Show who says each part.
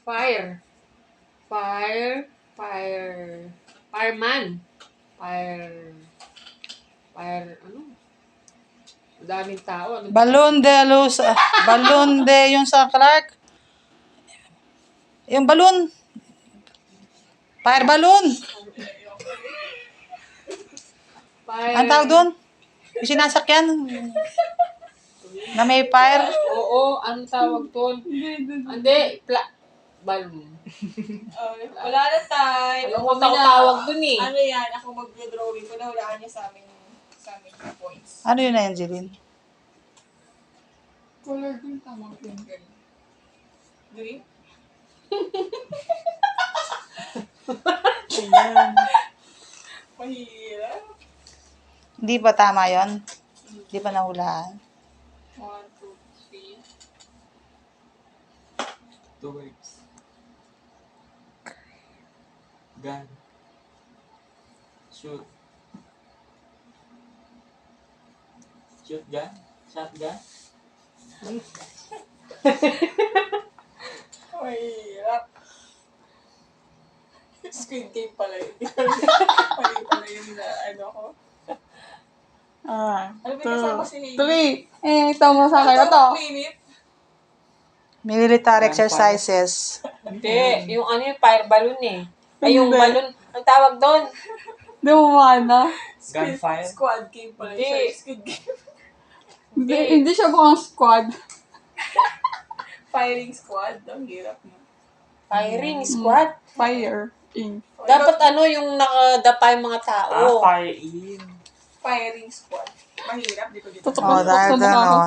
Speaker 1: Fire. Fire. Fire. Fireman. Fire. Fire. Ano? Daming tao. Ano?
Speaker 2: Balloon de luz. Balloon de yung sa Clark. Yung balloon. Fire balloon.
Speaker 1: Fire.
Speaker 2: Ang tawag doon? Yung sinasakyan. Na may fire.
Speaker 1: Oo, anong tawag doon? Hindi. Balloon.
Speaker 3: Wala na time.
Speaker 1: Alam ko tawag doon eh.
Speaker 3: Ano yan? Ako mag-drawing ko na hulaan niya sa amin points.
Speaker 2: Ano yun na, Angeline?
Speaker 3: Color green tama ko yun. Green? Ayan. Mahirap.
Speaker 2: Hindi ba tama yon? Hindi pa nahulaan.
Speaker 3: 1, 2, 3.
Speaker 4: 2 waves. Gun. Shoot. Shotgun? Shotgun?
Speaker 3: Mahirap. Squid Game pala yun. Mali pala yung ano ko. Ano ba yung kasama si Hailey?
Speaker 5: 3. Ito mo sa akin. Ito.
Speaker 3: Minute.
Speaker 2: Military exercises.
Speaker 1: Hindi. Yung ano yung fire balloon eh. Ay, yung balloon. Ang tawag doon.
Speaker 5: Hindi mo mana.
Speaker 4: Gunfire?
Speaker 3: Squad game pala yun.
Speaker 1: Hindi.
Speaker 3: Squid Game.
Speaker 5: Hindi siya mukhang squad.
Speaker 3: Firing squad. Ang hirap mo.
Speaker 1: Firing squad.
Speaker 5: Fire. In.
Speaker 1: Dapat ano yung nakadapa yung mga tao.
Speaker 4: Fire in.
Speaker 3: Firing squad. Mahirap. Di ko dito.
Speaker 5: Tutok
Speaker 2: Oh,
Speaker 5: na tutok
Speaker 2: dahil
Speaker 5: na ako.
Speaker 2: ganon.